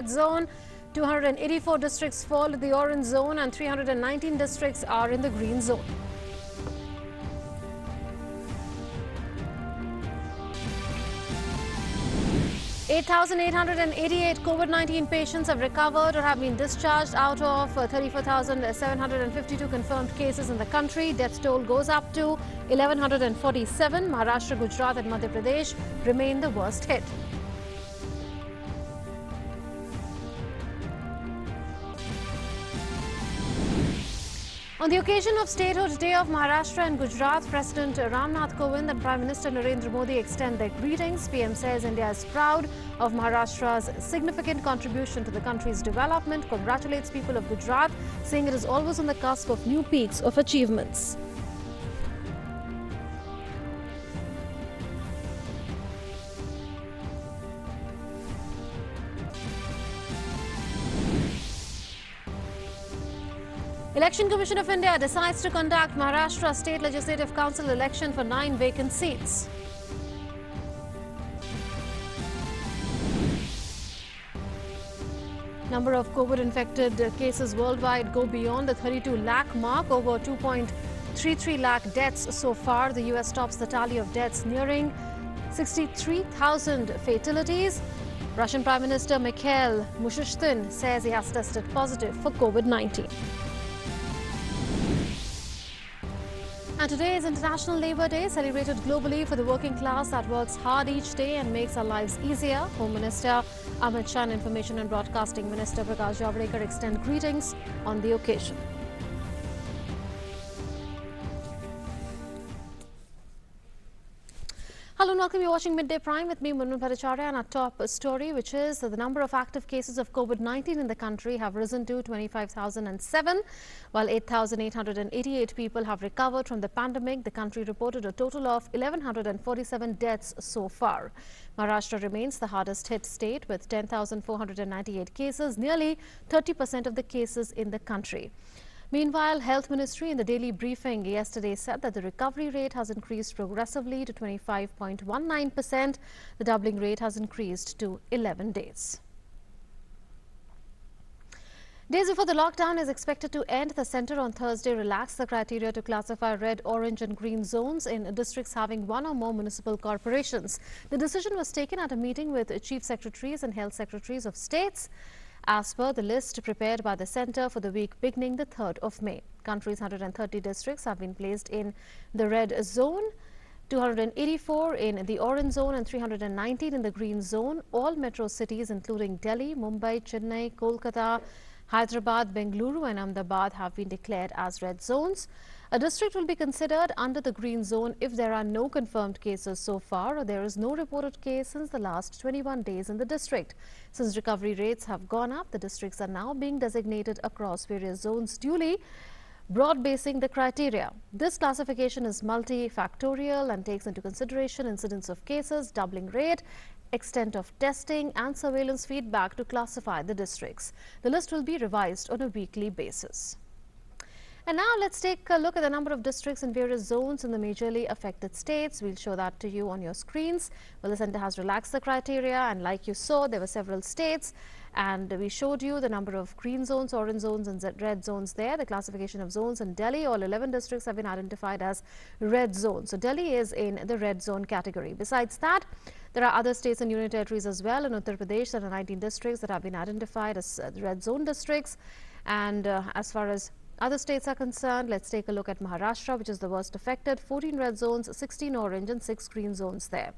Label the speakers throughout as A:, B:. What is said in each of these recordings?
A: red zone. 284 districts fall in the orange zone and 319 districts are in the green zone. (8,888) COVID-19 patients have recovered or have been discharged out of 34,752 confirmed cases in the country. Death toll goes up to 1,147. Maharashtra, Gujarat and Madhya Pradesh remain the worst hit. On the occasion of Statehood Day of Maharashtra and Gujarat, President Ramnath Kovind and Prime Minister Narendra Modi extend their greetings. PM says India is proud of Maharashtra's significant contribution to the country's development, congratulates people of Gujarat, saying it is always on the cusp of new peaks of achievements. Election Commission of India decides to conduct Maharashtra State Legislative Council election for 9 vacant seats. Number of COVID-infected cases worldwide go beyond the 32 lakh mark, over 2.33 lakh deaths so far. The US tops the tally of deaths, nearing 63,000 fatalities. Russian Prime Minister Mikhail Mishustin says he has tested positive for COVID-19. And today is International Labour Day, celebrated globally for the working class that works hard each day and makes our lives easier. Home Minister Amit Shah and Information and Broadcasting Minister Prasar Bharati extend greetings on the occasion. Hello and welcome. You're watching Midday Prime with me, Munun Bhattacharya, and our top story, which is that the number of active cases of COVID-19 in the country have risen to 25,007, while 8,888 people have recovered from the pandemic. The country reported a total of 1,147 deaths so far. Maharashtra remains the hardest hit state with 10,498 cases, nearly 30% of the cases in the country. Meanwhile, Health Ministry in the daily briefing yesterday said that the recovery rate has increased progressively to 25.19%. The doubling rate has increased to 11 days. Days before the lockdown is expected to end, the centre on Thursday relaxed the criteria to classify red, orange and green zones in districts having one or more municipal corporations. The decision was taken at a meeting with chief secretaries and health secretaries of states, as per the list prepared by the centre for the week beginning the 3rd of May. Country's 130 districts have been placed in the red zone, 284 in the orange zone and 319 in the green zone. All metro cities including Delhi, Mumbai, Chennai, Kolkata, Hyderabad, Bengaluru and Ahmedabad have been declared as red zones. A district will be considered under the green zone if there are no confirmed cases so far or there is no reported case since the last 21 days in the district. Since recovery rates have gone up, the districts are now being designated across various zones duly, broad-basing the criteria. This classification is multifactorial and takes into consideration incidence of cases, doubling rate, extent of testing and surveillance feedback to classify the districts. The list will be revised on a weekly basis. And now let's take a look at the number of districts in various zones in the majorly affected states. We'll show that to you on your screens. Well, the centre has relaxed the criteria, and like you saw, there were several states, and we showed you the number of green zones, orange zones and red zones there. The classification of zones in Delhi, all 11 districts have been identified as red zones. So Delhi is in the red zone category. Besides that, there are other states and union territories as well. In Uttar Pradesh, there are 19 districts that have been identified as red zone districts. And as far as other states are concerned, let's take a look at Maharashtra, which is the worst affected. 14 red zones, 16 orange and 6 green zones there.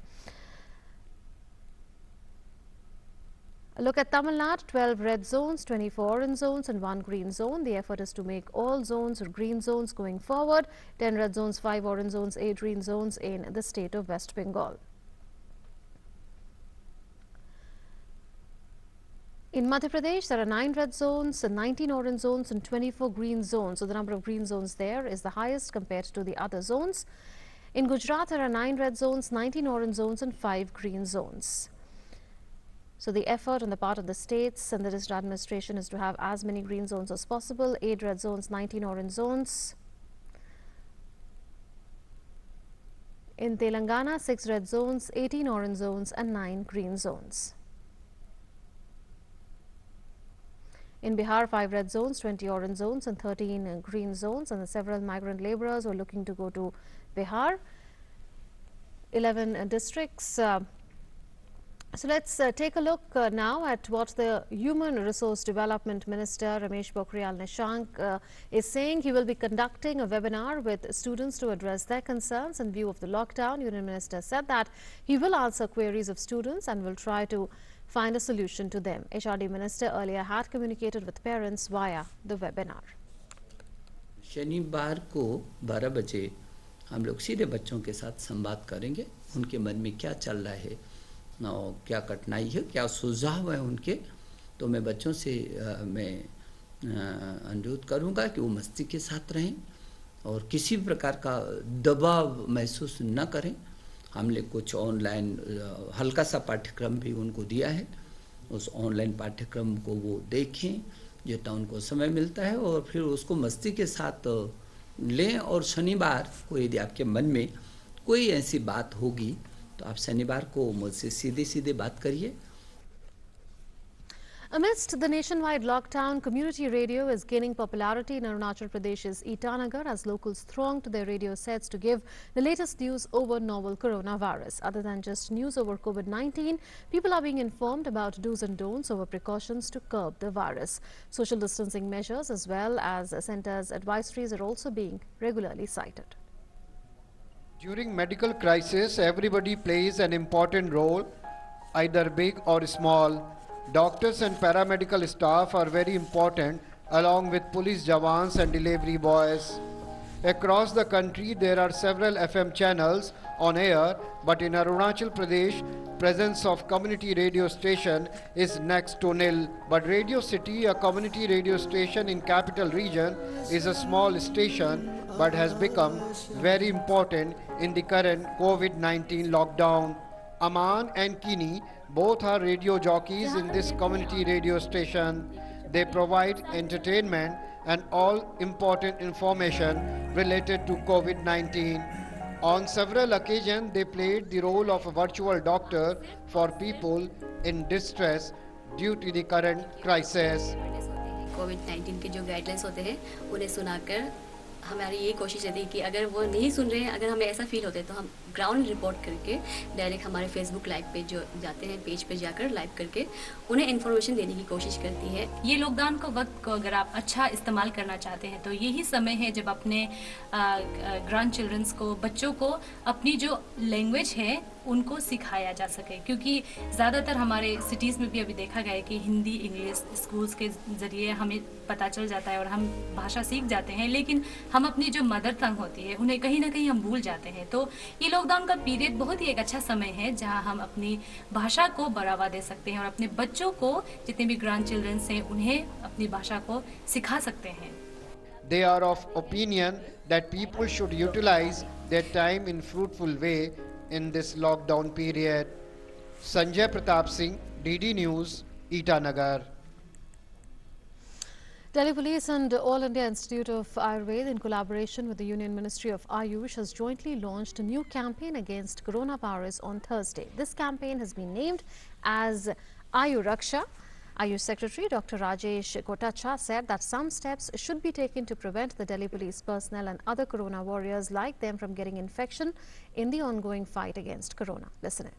A: A look at Tamil Nadu, 12 red zones, 24 orange zones and 1 green zone. The effort is to make all zones or green zones going forward. 10 red zones, 5 orange zones, 8 green zones in the state of West Bengal. In Madhya Pradesh, there are 9 red zones, 19 orange zones and 24 green zones. So the number of green zones there is the highest compared to the other zones. In Gujarat, there are 9 red zones, 19 orange zones and 5 green zones. So the effort on the part of the states and the district administration is to have as many green zones as possible. 8 red zones, 19 orange zones. In Telangana, 6 red zones, 18 orange zones and 9 green zones. In Bihar, 5 red zones, 20 orange zones and 13 green zones, and several migrant laborers were looking to go to Bihar. 11 districts. So let's take a look now at what the Human Resource Development Minister Ramesh Pokhriyal Nishank is saying. He will be conducting a webinar with students to address their concerns in view of the lockdown. Union Minister said that he will answer queries of students and will try to find a solution to them. HRD Minister earlier had communicated with parents via the webinar.
B: शनिवार को 12 बजे हम लोग सीधे बच्चों के साथ संवाद करेंगे, उनके मन में क्या चल रहा है, क्या कठिनाई है, क्या सुझाव है उनके। तो मैं बच्चों से मैं अनुरोध करूंगा कि वो मस्ती के साथ रहें और किसी भी प्रकार का दबाव महसूस न करें। हमने कुछ ऑनलाइन हल्का सा पाठ्यक्रम भी उनको दिया है, उस ऑनलाइन पाठ्यक्रम को वो देखें जितना उनको समय मिलता है और फिर उसको मस्ती के साथ लें। और शनिवार को यदि आपके मन में कोई ऐसी बात होगी तो आप शनिवार को मुझसे सीधे बात करिए।
A: Amidst the nationwide lockdown, community radio is gaining popularity in Arunachal Pradesh's Itanagar as locals throng to their radio sets to give the latest news over novel coronavirus. Other than just news over COVID-19, people are being informed about do's and don'ts over precautions to curb the virus. Social distancing measures as well as centers' advisories are also being regularly cited.
C: During medical crisis, everybody plays an important role, either big or small. Doctors and paramedical staff are very important, along with police jawans and delivery boys. Across the country, there are several FM channels on air, but in Arunachal Pradesh, presence of community radio station is next to nil. But Radio City, a community radio station in capital region, is a small station, but has become very important in the current COVID-19 lockdown. Aman and Kini both are radio jockeys in this community radio station. They provide entertainment and all important information related to COVID-19. On several occasions, they played the role of a virtual doctor for people in distress due to the current crisis.
D: COVID-19 के जो guidelines होते हैं उन्हें सुनाकर हमारी ये कोशिश रहती है कि अगर वो नहीं सुन रहे हैं, अगर हमें ऐसा फील होता है तो हम ग्राउंड रिपोर्ट करके डायरेक्ट हमारे फेसबुक लाइव पे जो जाते हैं पेज पे जाकर लाइव करके उन्हें इन्फॉर्मेशन देने की कोशिश करती है।
E: ये लॉकडाउन को वक्त को अगर आप अच्छा इस्तेमाल करना चाहते हैं तो यही समय है जब अपने ग्रैंड चिल्ड्रंस को, बच्चों को अपनी जो लैंग्वेज है उनको सिखाया जा सके, क्योंकि ज़्यादातर हमारे सिटीज़ में भी अभी देखा गया है कि हिंदी इंग्लिश स्कूल्स के ज़रिए हमें पता चल जाता है और हम भाषा सीख जाते हैं, लेकिन हम अपनी जो मदर टंग होती है उन्हें कहीं ना कहीं हम भूल जाते हैं। तो ये लॉकडाउन का पीरियड बहुत ही एक अच्छा समय है जहां हम अपनी भाषा को बढ़ावा दे सकते हैं और अपने बच्चों को, जितने भी ग्रैंड चिल्ड्रंस हैं, उन्हें अपनी भाषा को सिखा सकते हैं।
C: They are of opinion that people should utilize their time in fruitful way in this lockdown period. Sanjay Pratap Singh, DD News, Itanagar.
A: Delhi Police and All India Institute of Ayurveda, in collaboration with the Union Ministry of Ayush, has jointly launched a new campaign against coronavirus on Thursday. This campaign has been named as Ayu Raksha. Ayush Secretary Dr. Rajesh Kotacha said that some steps should be taken to prevent the Delhi Police personnel and other corona warriors like them from getting infection in the ongoing fight against corona. Listen in.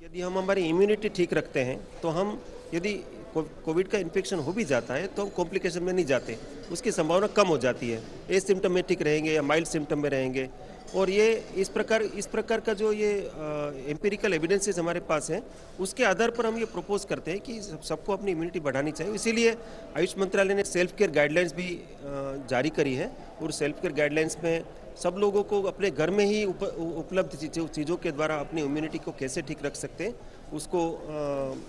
F: यदि हम हमारी immunity ठीक रखते हैं तो हम यदि Covid का इन्फेक्शन हो भी जाता है तो हम कॉम्प्लिकेशन में नहीं जाते, उसकी संभावना कम हो जाती है। एसिम्टोमेटिक रहेंगे या माइल्ड सिम्टम में रहेंगे। और ये इस प्रकार का जो ये एम्पिरिकल एविडेंसेस हमारे पास हैं उसके आधार पर हम ये प्रपोज करते हैं कि सबको अपनी इम्यूनिटी बढ़ानी चाहिए। इसीलिए आयुष मंत्रालय ने सेल्फ केयर गाइडलाइंस भी जारी करी है और सेल्फ केयर गाइडलाइंस में सब लोगों को अपने घर में ही उपलब्ध चीज़ों के द्वारा अपनी इम्यूनिटी को कैसे ठीक रख सकते हैं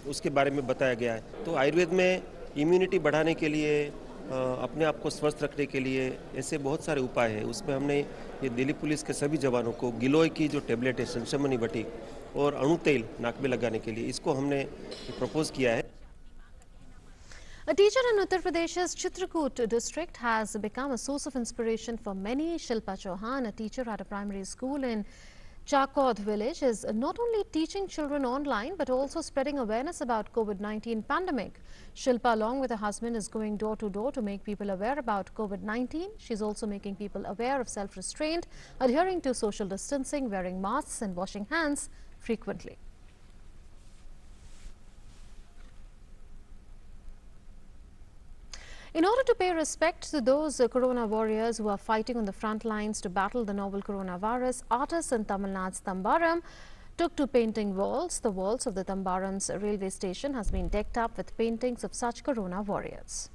F: उसके बारे में बताया गया है। तो आयुर्वेद में इम्यूनिटी बढ़ाने के लिए, अपने आप को स्वस्थ रखने के लिए ऐसे बहुत सारे उपाय हैं। उसमें हमने ये दिल्ली पुलिस के सभी जवानों को गिलोय की जो टेबलेट है, संशमनी बटी और अणु तेल नाक में लगाने के लिए, इसको हमने प्रपोज किया है।
A: A teacher in Uttar Pradesh's Chitrakoot district has become a source of inspiration for many. Shilpa Chauhan, a teacher at a primary school in Chakod village is not only teaching children online but also spreading awareness about COVID-19 pandemic. Shilpa, along with her husband, is going door to door to make people aware about COVID-19. She's also making people aware of self-restraint, adhering to social distancing, wearing masks and washing hands frequently. In order to pay respect to those corona warriors who are fighting on the front lines to battle the novel coronavirus, artists in Tamil Nadu's Tambaram took to painting walls. The walls of the Tambaram's railway station has been decked up with paintings of such corona warriors.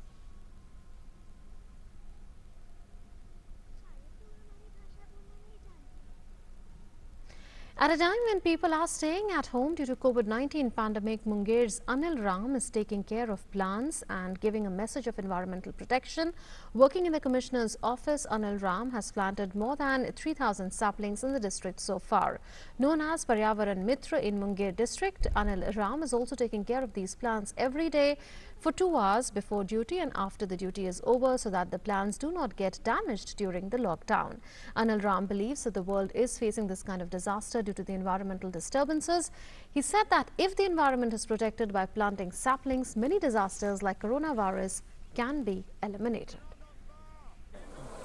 A: At a time when people are staying at home due to COVID-19 pandemic, Munger's Anil Ram is taking care of plants and giving a message of environmental protection. Working in the Commissioner's office, Anil Ram has planted more than 3,000 saplings in the district so far. Known as Paryavaran Mitra in Munger district, Anil Ram is also taking care of these plants every day for 2 hours before duty and after the duty is over so that the plants do not get damaged during the lockdown. Anil Ram believes that the world is facing this kind of disaster due to the environmental disturbances. He said that if the environment is protected by planting saplings, many disasters like coronavirus can be eliminated.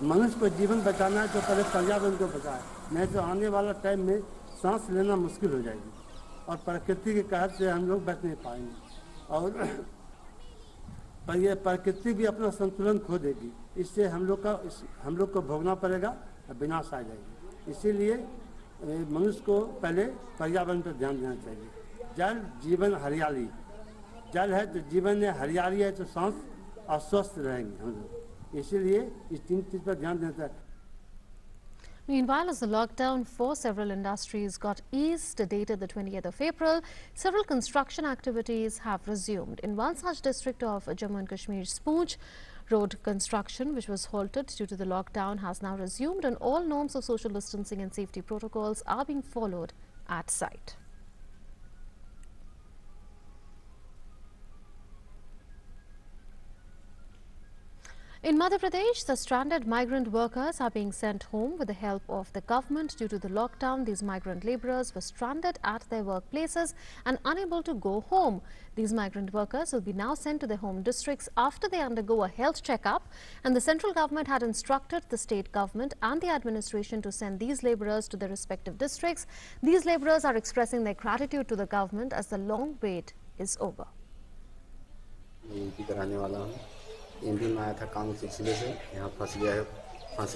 G: मनुष्य को जीवन बचाना है तो पहले पर्यावरण को बचाए, नहीं तो आने वाला टाइम में सांस लेना मुश्किल हो जाएगी और प्रकृति के कहर से हम लोग बच नहीं पाएंगे और पर ये प्रकृति भी अपना संतुलन खो देगी। इससे हम लोग को भोगना पड़ेगा और विनाश आ जाएगी। इसीलिए मनुष्य को पहले पर्यावरण पर ध्यान देना चाहिए। जल जीवन हरियाली, जल है तो जीवन है, हरियाली है तो सांस और स्वस्थ रहेंगे हम लोग। इसीलिए इस 3 चीज पर ध्यान देना चाहिए।
A: Meanwhile, as the lockdown for several industries got eased, dated the 20th of April, several construction activities have resumed. In one such district of Jammu and Kashmir's Poonch, road construction, which was halted due to the lockdown, has now resumed and all norms of social distancing and safety protocols are being followed at site. In Madhya Pradesh, the stranded migrant workers are being sent home with the help of the government. Due to the lockdown, these migrant laborers were stranded at their workplaces and unable to go home. These migrant workers will be now sent to their home districts after they undergo a health checkup, and the central government had instructed the state government and the administration to send these laborers to their respective districts. These laborers are expressing their gratitude to the government as the long wait is over.
H: MP में आया था काम के सिलसिले से, यहाँ फंस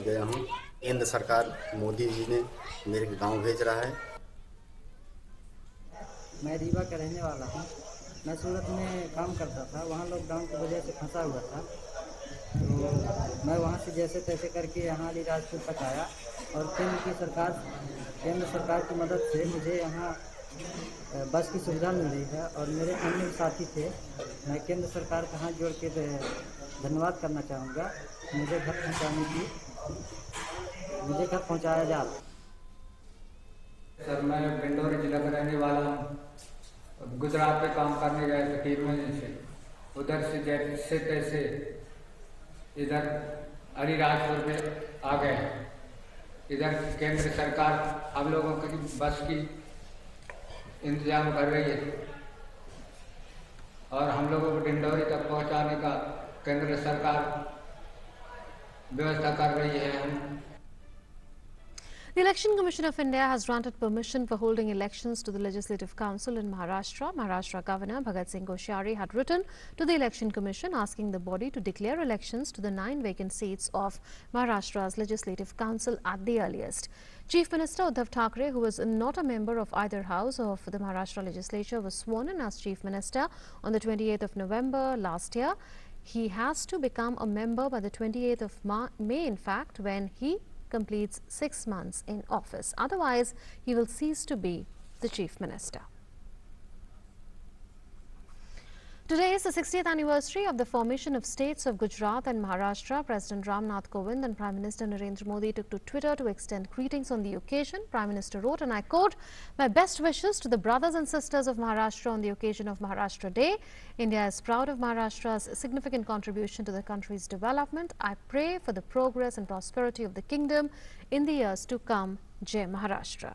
H: गया हूँ। केंद्र सरकार मोदी जी ने मेरे गांव भेज रहा है।
I: मैं रीवा का रहने वाला हूँ। मैं सूरत में काम करता था, वहाँ लॉकडाउन की वजह से फंसा हुआ था, तो मैं वहाँ से जैसे तैसे करके यहाँ अलीराजपुर तक आया और केंद्र सरकार की मदद से मुझे यहाँ बस की सुविधा मिल रही है और मेरे अन्य साथी थे। मैं केंद्र सरकार का हाथ जोड़ के धन्यवाद करना चाहूँगा। मुझे घर पहुँचाया जा रहा।
J: सर, मैं पिंडोरी जिला का रहने वाला हूँ। गुजरात में काम करने गए थे 3 महीने से, उधर से जैसे तैसे इधर अलीराजपुर में आ गए। इधर केंद्र सरकार हम लोगों की बस की इंतजाम कर रही है और हम लोगों को डिंडोरी तक पहुंचाने का केंद्र सरकार व्यवस्था कर रही है।
A: The Election Commission of India has granted permission for holding elections to the Legislative Council in Maharashtra. Maharashtra Governor Bhagat Singh Koshyari had written to the Election Commission asking the body to declare elections to the 9 vacant seats of Maharashtra's Legislative Council at the earliest. Chief Minister Uddhav Thackeray, who was not a member of either house of the Maharashtra legislature, was sworn in as Chief Minister on the 28th of November last year. He has to become a member by the 28th of May, in fact, when he completes 6 months in office. Otherwise, he will cease to be the Chief Minister. Today is the 60th anniversary of the formation of states of Gujarat and Maharashtra. President Ram Nath Kovind and Prime Minister Narendra Modi took to Twitter to extend greetings on the occasion. Prime Minister wrote, and I quote, "My best wishes to the brothers and sisters of Maharashtra on the occasion of Maharashtra Day. India is proud of Maharashtra's significant contribution to the country's development. I pray for the progress and prosperity of the kingdom in the years to come. Jai Maharashtra."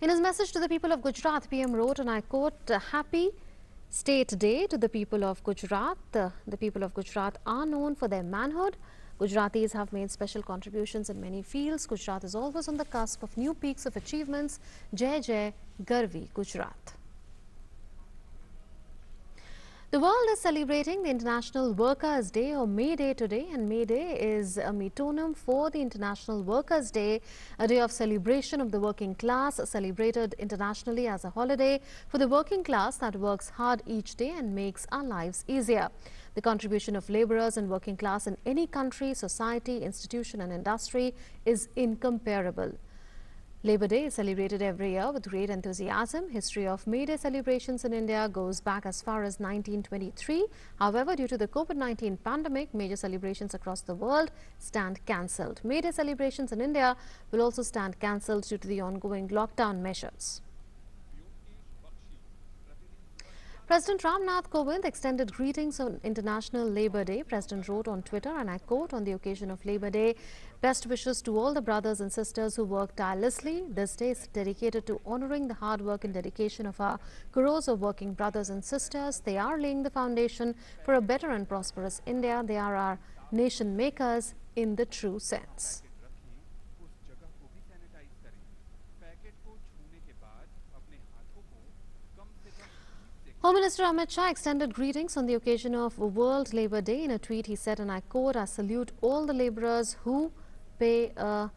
A: In his message to the people of Gujarat, PM wrote, and I quote, "Happy State Day to the people of Gujarat. The people of Gujarat are known for their manhood. Gujaratis have made special contributions in many fields. Gujarat is always on the cusp of new peaks of achievements. Jai Jai Garvi Gujarat." The world is celebrating the International Workers' Day, or May Day, today, and May Day is a metonym for the International Workers' Day, a day of celebration of the working class, celebrated internationally as a holiday for the working class that works hard each day and makes our lives easier. The contribution of laborers and working class in any country, society, institution and industry is incomparable. Labor Day is celebrated every year with great enthusiasm. History of May Day celebrations in India goes back as far as 1923. However, due to the COVID-19 pandemic, major celebrations across the world stand cancelled. May Day celebrations in India will also stand cancelled due to the ongoing lockdown measures. President Ramnath Kovind extended greetings on International Labour Day. President wrote on Twitter, and I quote, "On the occasion of Labour Day, best wishes to all the brothers and sisters who work tirelessly. This day is dedicated to honouring the hard work and dedication of our crores of working brothers and sisters. They are laying the foundation for a better and prosperous India. They are our nation makers in the true sense." Home Minister Amit Shah extended greetings on the occasion of World Labour Day. In a tweet, he said, and I quote, "I salute all the labourers who play a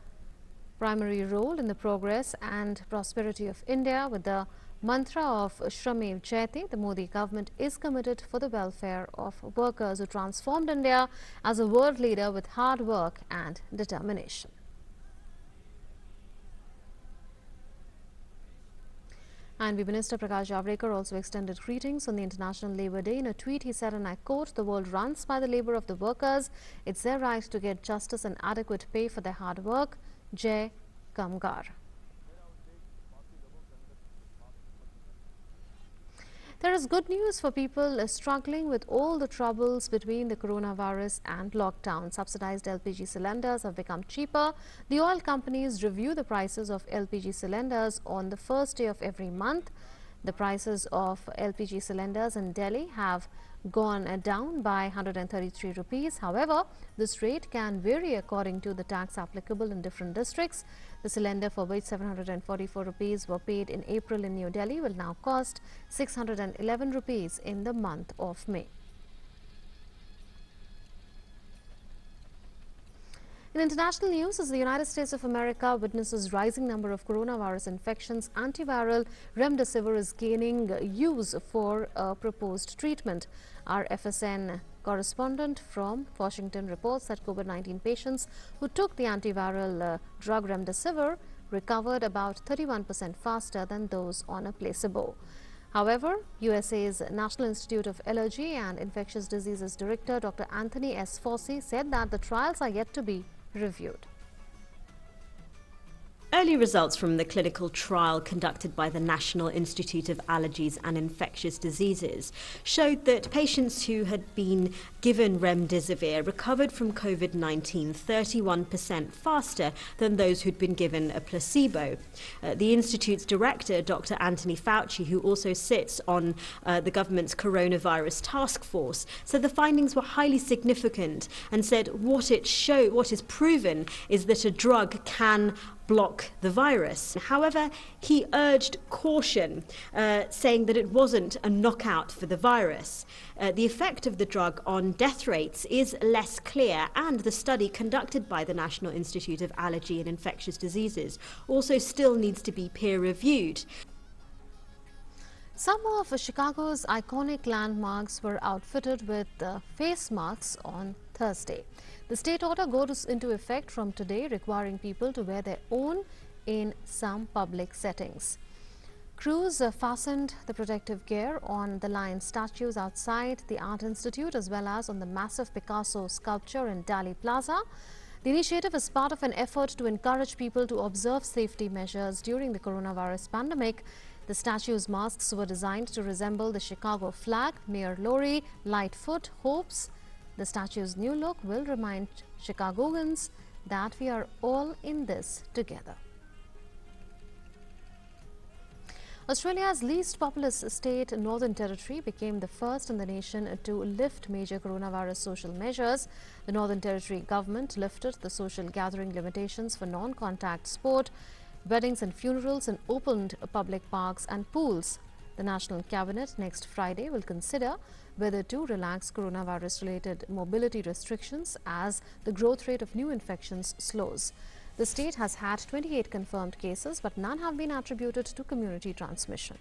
A: primary role in the progress and prosperity of India. With the mantra of Shramev Jayate, the Modi government is committed for the welfare of workers who transformed India as a world leader with hard work and determination." And Minister Prakash Javadekar also extended greetings on the International Labour Day. In a tweet, he said, and I quote, "The world runs by the labour of the workers. It's their right to get justice and adequate pay for their hard work. Jai Kamgar." There is good news for people struggling with all the troubles between the coronavirus and lockdown. Subsidized LPG cylinders have become cheaper. The oil companies review the prices of LPG cylinders on the first day of every month. The prices of LPG cylinders in Delhi have gone down by 133 rupees. However, this rate can vary according to the tax applicable in different districts. The cylinder, for which 744 rupees were paid in April in New Delhi, will now cost 611 rupees in the month of May. In international news, as the United States of America witnesses rising number of coronavirus infections, antiviral remdesivir is gaining use for a proposed treatment. Our FSN correspondent from Washington reports that COVID-19 patients who took the antiviral drug remdesivir recovered about 31% faster than those on a placebo. However, USA's National Institute of Allergy and Infectious Diseases Director Dr. Anthony S. Fauci said that the trials are yet to be reviewed.
K: Early results from the clinical trial conducted by the National Institute of Allergies and Infectious Diseases showed that patients who had been given remdesivir recovered from COVID-19 31% faster than those who'd been given a placebo. The Institute's director, Dr. Anthony Fauci, who also sits on the government's coronavirus task force, said the findings were highly significant and said what is proven is that a drug can block the virus. However, he urged caution, saying that it wasn't a knockout for the virus. The effect of the drug on death rates is less clear, and the study conducted by the National Institute of Allergy and Infectious Diseases also still needs to be peer-reviewed.
A: Some of Chicago's iconic landmarks were outfitted with face masks on Thursday. The state order goes into effect from today, requiring people to wear their own in some public settings. Crews fastened the protective gear on the lion statues outside the Art Institute as well as on the massive Picasso sculpture in Dali Plaza. The initiative is part of an effort to encourage people to observe safety measures during the coronavirus pandemic. The statues' masks were designed to resemble the Chicago flag. Mayor Lori Lightfoot hopes the statue's new look will remind Chicagoans that we are all in this together. Australia's least populous state, Northern Territory, became the first in the nation to lift major coronavirus social measures. The Northern Territory government lifted the social gathering limitations for non-contact sport, weddings and funerals, and opened public parks and pools. The National Cabinet next Friday will consider whether to relax coronavirus-related mobility restrictions as the growth rate of new infections slows. The state has had 28 confirmed cases, but none have been attributed to community transmission.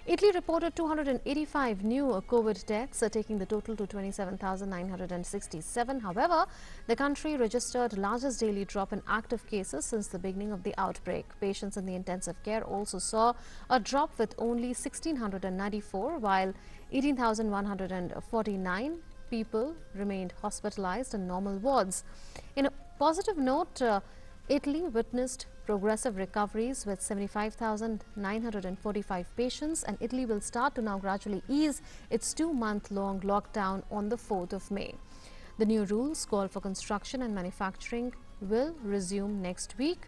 A: Italy reported 285 new COVID deaths, taking the total to 27,967. However, the country registered largest daily drop in active cases since the beginning of the outbreak. Patients in the intensive care also saw a drop with only 1,694, while 18,149 people remained hospitalized in normal wards. In a positive note, Italy witnessed progressive recoveries with 75,945 patients, and Italy will start to now gradually ease its 2-month-long lockdown on the 4th of May. The new rules call for construction and manufacturing will resume next week,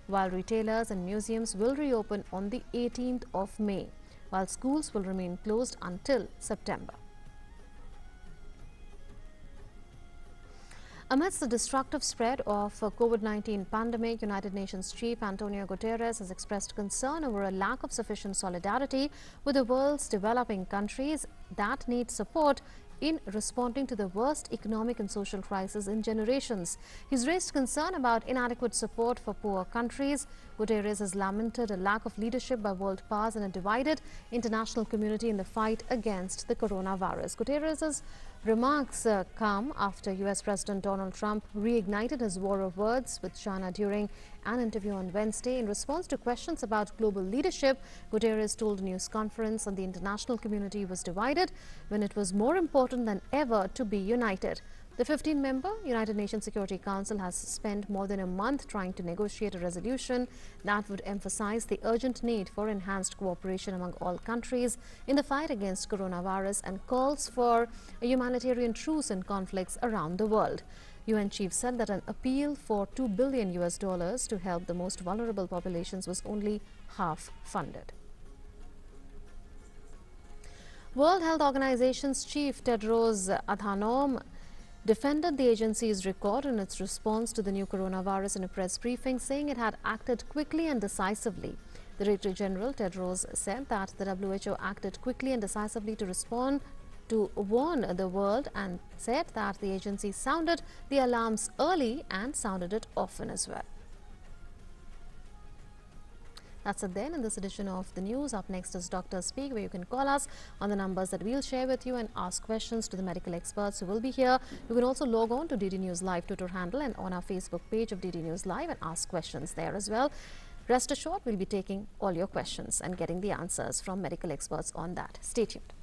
A: while retailers and museums will reopen on the 18th of May, while schools will remain closed until September. Amidst the destructive spread of COVID-19 pandemic, United Nations Chief Antonio Gutierrez has expressed concern over a lack of sufficient solidarity with the world's developing countries that need support in responding to the worst economic and social crisis in generations. He's raised concern about inadequate support for poor countries. Gutierrez has lamented a lack of leadership by world powers and a divided international community in the fight against the coronavirus. Gutierrez's remarks come after US President Donald Trump reignited his war of words with China during an interview on Wednesday. In response to questions about global leadership, Gutierrez told a news conference that the international community was divided when it was more important than ever to be united. The 15-member United Nations Security Council has spent more than a month trying to negotiate a resolution that would emphasize the urgent need for enhanced cooperation among all countries in the fight against coronavirus and calls for a humanitarian truce in conflicts around the world. UN chief said that an appeal for $2 billion to help the most vulnerable populations was only half funded. World Health Organization's chief Tedros Adhanom defended the agency's record in its response to the new coronavirus in a press briefing, saying it had acted quickly and decisively. The Director General Tedros said that the WHO acted quickly and decisively to respond to warn the world, and said that the agency sounded the alarms early and sounded it often as well. That's it then in this edition of the news. Up next is Doctor Speak, where you can call us on the numbers that we'll share with you and ask questions to the medical experts who will be here. You can also log on to DD News Live Twitter handle and on our Facebook page of DD News Live and ask questions there as well. Rest assured, we'll be taking all your questions and getting the answers from medical experts on that. Stay tuned.